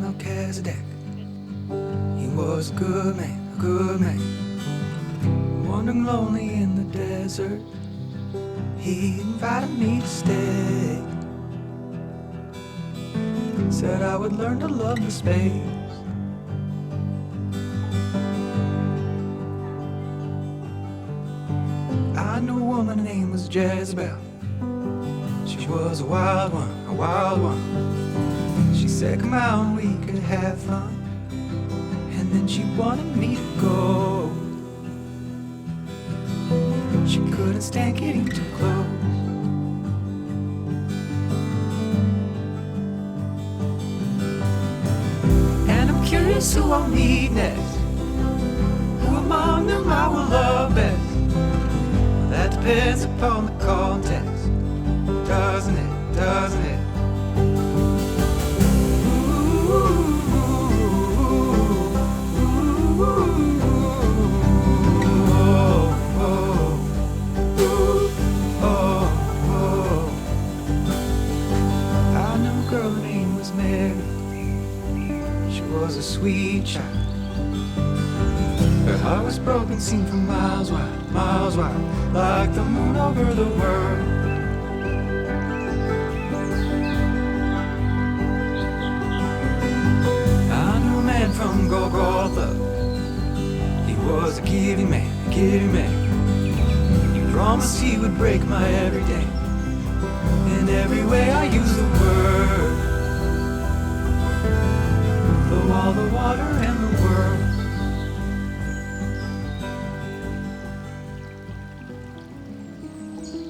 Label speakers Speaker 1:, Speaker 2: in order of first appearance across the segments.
Speaker 1: Melchizedek. He was a good man, wandering lonely in the desert. He invited me to stay, said I would learn to love the space. I knew a woman, her name was Jezebel. She was a wild one. She said, come out and we could have fun. And then she wanted me to go. She couldn't stand getting too close. And I'm curious who I'll meet next. Who among them I will love best? Well, that depends upon the context, doesn't it? I knew a girl, her name was Mary. She was a sweet child. Her heart was broken, seen from miles wide, like the moon over the world. I knew a man from Golgotha. He was a giving man. He promised he would break my every day. In every way I use the word, the wall, the water, and the world.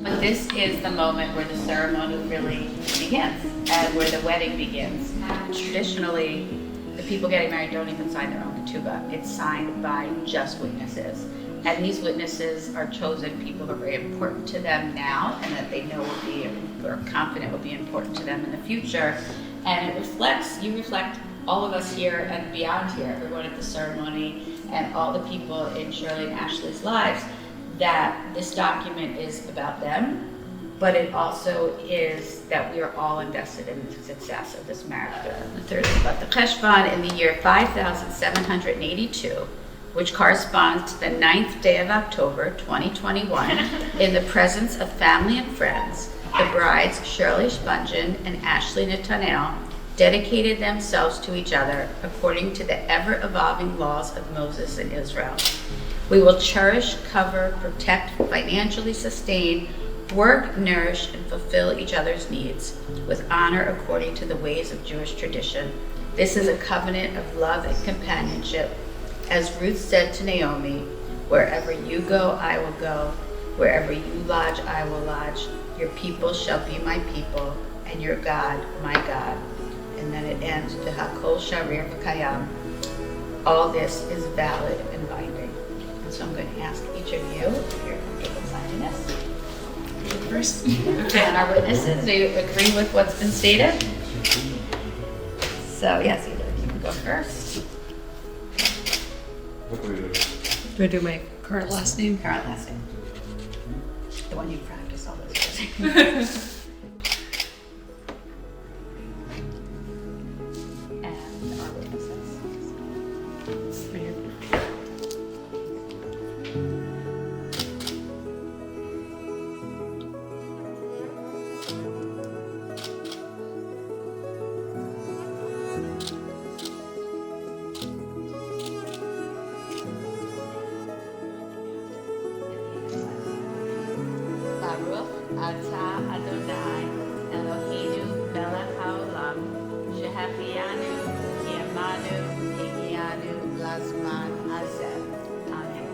Speaker 2: But this is the moment where the ceremony really begins and where the wedding begins. Traditionally, the people getting married don't even sign their own ketubah. It's signed by just witnesses. And these witnesses are chosen people who are very important to them now and that they know will be, or confident will be important to them in the future. And it reflects, you reflect all of us here and beyond here, everyone at the ceremony and all the people in Shirley and Ashley's lives, that this document is about them, but it also is that we are all invested in the success of this marriage. The third is about the Cheshvan in the year 5782, which corresponds to the 9th day of October 2021, in the presence of family and friends, the brides Shirley Spungen and Ashley Netanel dedicated themselves to each other according to the ever-evolving laws of Moses and Israel. We will cherish, cover, protect, financially sustain, work, nourish, and fulfill each other's needs with honor according to the ways of Jewish tradition. This is a covenant of love and companionship. As Ruth said to Naomi, wherever you go, I will go. Wherever you lodge, I will lodge. Your people shall be my people, and your God, my God. And then it ends, V'hakol sharir v'kayam. All this is valid and binding. And so I'm going to ask each of you if you're comfortable signing this.
Speaker 3: First.
Speaker 2: And our witnesses, do you agree with what's been stated? So yes, either of you can go first.
Speaker 3: Do I do my current last name?
Speaker 2: Current last name. The one you practice all those years. And our witnesses.
Speaker 3: Right here.
Speaker 2: Baruch atah Adonai Eloheinu melech haolam shehachianu kiyamanu higianu lazman hazeh. Amen.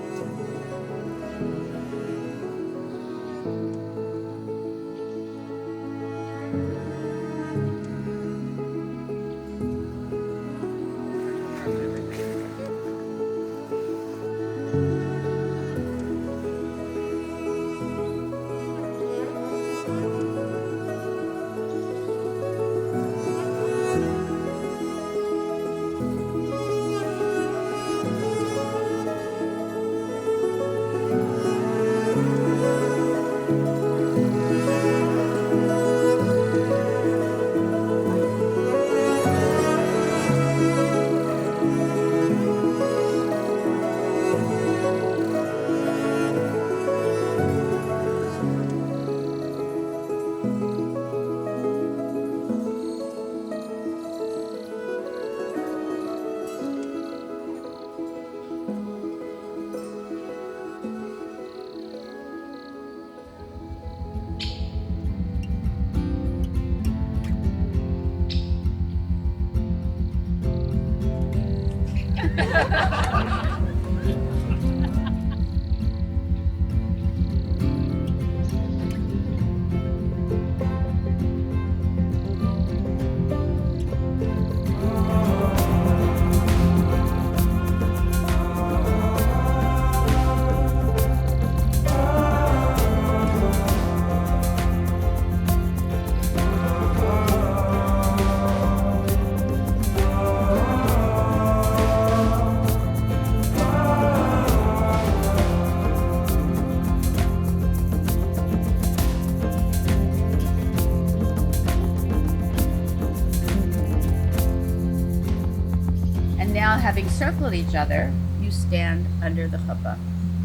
Speaker 2: Having circled each other, you stand under the chuppah,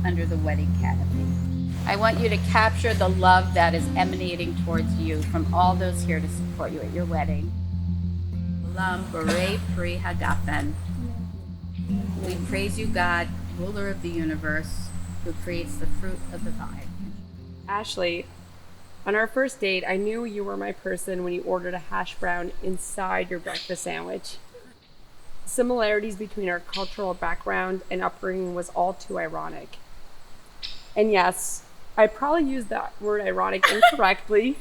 Speaker 2: under the wedding canopy. I want you to capture the love that is emanating towards you from all those here to support you at your wedding. Olam Borei Pri Hagafen. We praise you, God, ruler of the universe, who creates the fruit of the vine.
Speaker 4: Ashley, on our first date, I knew you were my person when you ordered a hash brown inside your breakfast sandwich. Similarities between our cultural background and upbringing was all too ironic. And yes, I probably used that word ironic incorrectly.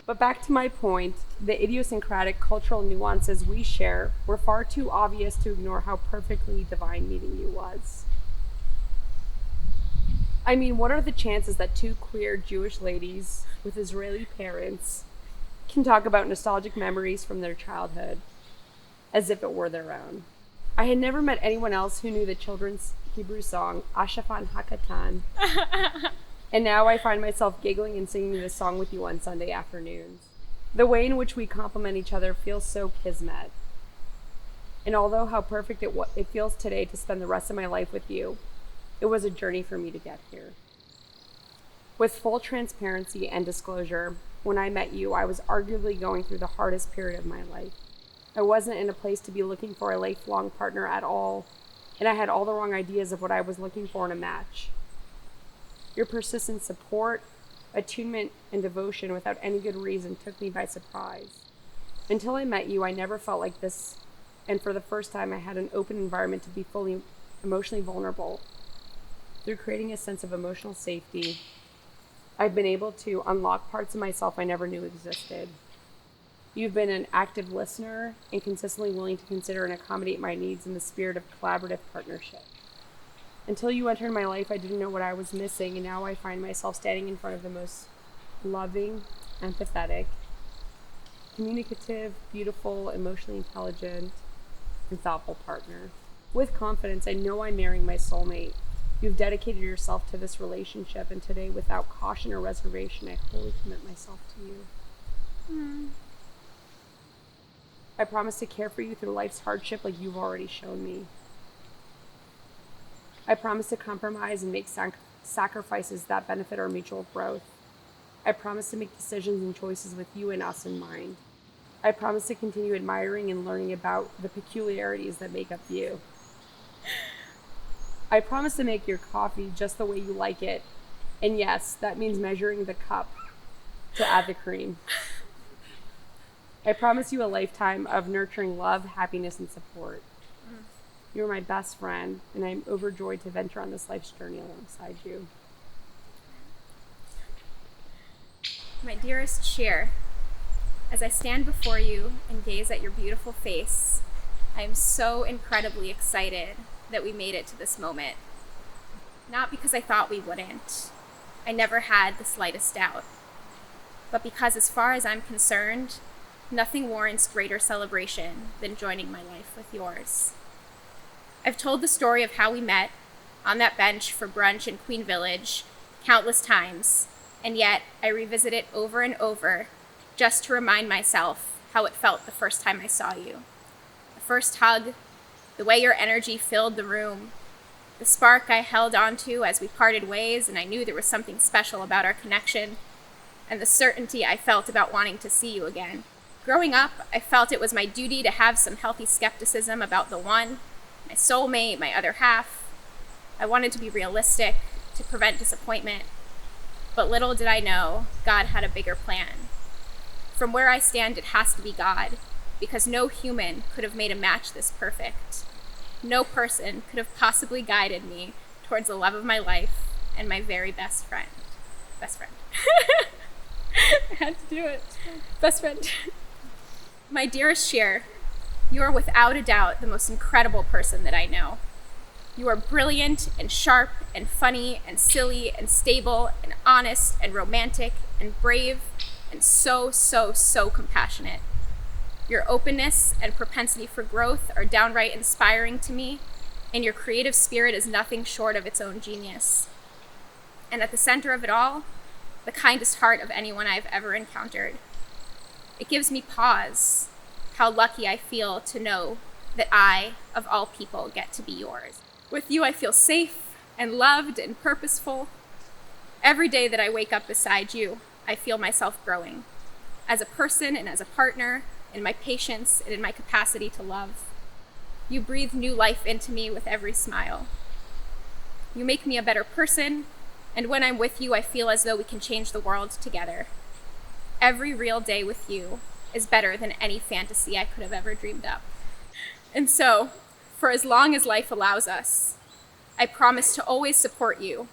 Speaker 4: But back to my point, the idiosyncratic cultural nuances we share were far too obvious to ignore how perfectly divine meeting you was. I mean, what are the chances that two queer Jewish ladies with Israeli parents can talk about nostalgic memories from their childhood as if it were their own? I had never met anyone else who knew the children's Hebrew song, Ashafan Hakatan, and now I find myself giggling and singing this song with you on Sunday afternoons. The way in which we complement each other feels so kismet. And although how perfect it feels today to spend the rest of my life with you, it was a journey for me to get here. With full transparency and disclosure, when I met you, I was arguably going through the hardest period of my life. I wasn't in a place to be looking for a lifelong partner at all, and I had all the wrong ideas of what I was looking for in a match. Your persistent support, attunement, and devotion without any good reason took me by surprise. Until I met you, I never felt like this, and for the first time, I had an open environment to be fully emotionally vulnerable. Through creating a sense of emotional safety, I've been able to unlock parts of myself I never knew existed. You've been an active listener and consistently willing to consider and accommodate my needs in the spirit of collaborative partnership. Until you entered my life, I didn't know what I was missing, and now I find myself standing in front of the most loving, empathetic, communicative, beautiful, emotionally intelligent, and thoughtful partner. With confidence, I know I'm marrying my soulmate. You've dedicated yourself to this relationship, and today, without caution or reservation, I wholly commit myself to you. I promise to care for you through life's hardship like you've already shown me. I promise to compromise and make sacrifices that benefit our mutual growth. I promise to make decisions and choices with you and us in mind. I promise to continue admiring and learning about the peculiarities that make up you. I promise to make your coffee just the way you like it. And yes, that means measuring the cup to add the cream. I promise you a lifetime of nurturing love, happiness, and support. You're my best friend, and I'm overjoyed to venture on this life's journey alongside you.
Speaker 5: My dearest shir, as I stand before you and gaze at your beautiful face, I am so incredibly excited that we made it to this moment. Not because I thought we wouldn't. I never had the slightest doubt. But because as far as I'm concerned, nothing warrants greater celebration than joining my life with yours. I've told the story of how we met on that bench for brunch in Queen Village countless times, and yet I revisit it over and over just to remind myself how it felt the first time I saw you. The first hug, the way your energy filled the room, the spark I held onto as we parted ways and I knew there was something special about our connection, and the certainty I felt about wanting to see you again. Growing up, I felt it was my duty to have some healthy skepticism about the one, my soulmate, my other half. I wanted to be realistic, to prevent disappointment. But little did I know, God had a bigger plan. From where I stand, it has to be God, because no human could have made a match this perfect. No person could have possibly guided me towards the love of my life and my very best friend. Best friend. I had to do it. Best friend. My dearest shir, you are without a doubt the most incredible person that I know. You are brilliant and sharp and funny and silly and stable and honest and romantic and brave and so, so, so compassionate. Your openness and propensity for growth are downright inspiring to me, and your creative spirit is nothing short of its own genius. And at the center of it all, the kindest heart of anyone I've ever encountered. It gives me pause how lucky I feel to know that I, of all people, get to be yours. With you, I feel safe and loved and purposeful. Every day that I wake up beside you, I feel myself growing as a person and as a partner, in my patience and in my capacity to love. You breathe new life into me with every smile. You make me a better person, and when I'm with you, I feel as though we can change the world together. Every real day with you is better than any fantasy I could have ever dreamed up. And so, for as long as life allows us, I promise to always support you,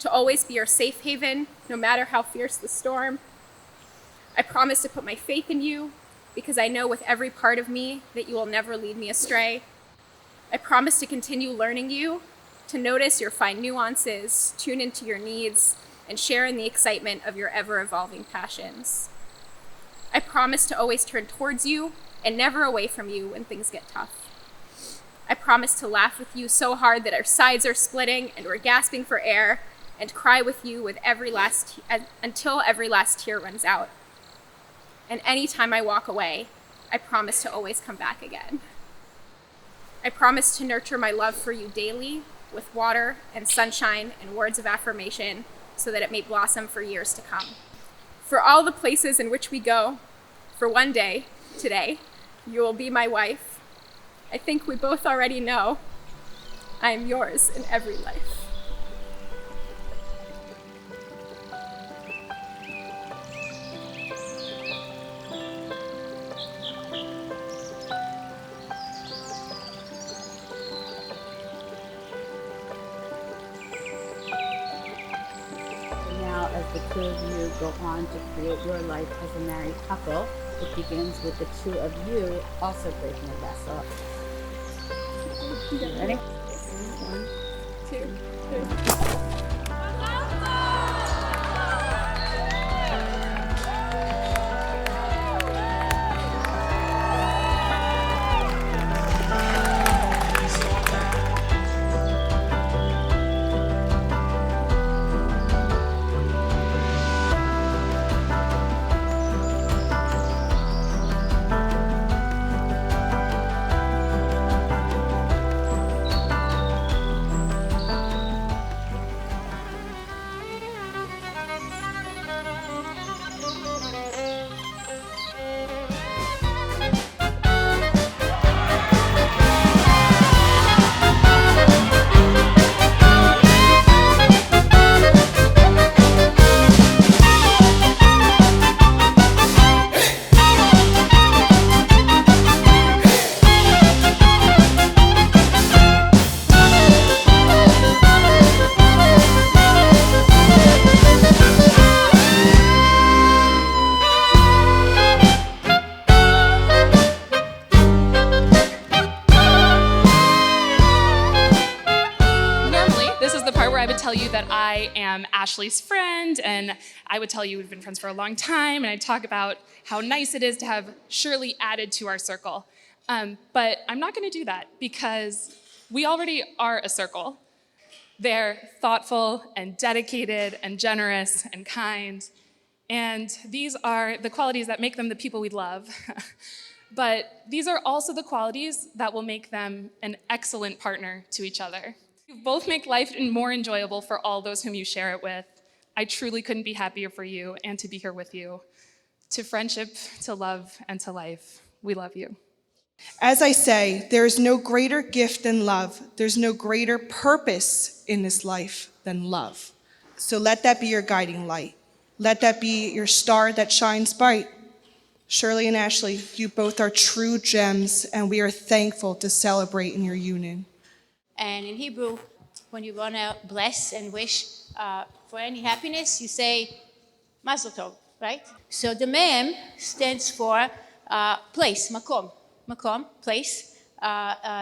Speaker 5: to always be your safe haven, no matter how fierce the storm. I promise to put my faith in you, because I know with every part of me that you will never lead me astray. I promise to continue learning you, to notice your fine nuances, tune into your needs, and share in the excitement of your ever-evolving passions. I promise to always turn towards you and never away from you when things get tough. I promise to laugh with you so hard that our sides are splitting and we're gasping for air, and cry with you with until every last tear runs out. And anytime I walk away, I promise to always come back again. I promise to nurture my love for you daily with water and sunshine and words of affirmation so that it may blossom for years to come. For all the places in which we go, for one day, today, you will be my wife. I think we both already know I am yours in every life.
Speaker 2: Now, as the two of you go on to create your life as a married couple, it begins with the two of you also breaking a vessel. Ready? 1, 2, 3.
Speaker 6: This is the part where I would tell you that I am Ashley's friend, and I would tell you we've been friends for a long time, and I'd talk about how nice it is to have Shirley added to our circle. But I'm not going to do that because we already are a circle. They're thoughtful and dedicated and generous and kind, and these are the qualities that make them the people we love. But these are also the qualities that will make them an excellent partner to each other. You both make life more enjoyable for all those whom you share it with. I truly couldn't be happier for you and to be here with you. To friendship, to love, and to life, we love you.
Speaker 7: As I say, there is no greater gift than love. There's no greater purpose in this life than love. So let that be your guiding light. Let that be your star that shines bright. Shirley and Ashley, you both are true gems, and we are thankful to celebrate in your union.
Speaker 8: And in Hebrew, when you want to bless and wish for any happiness, you say Mazel Tov, right? So the mem stands for place, makom, place.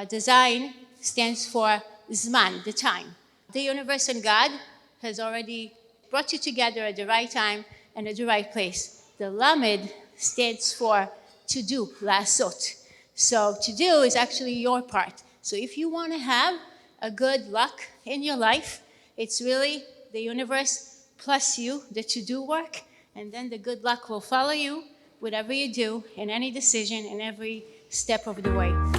Speaker 8: Design stands for zman, the time. The universe and God has already brought you together at the right time and at the right place. The lamed stands for to do, lasot. So to do is actually your part. So if you want to have a good luck in your life, it's really the universe plus you, the to-do work, and then the good luck will follow you whatever you do, in any decision, in every step of the way.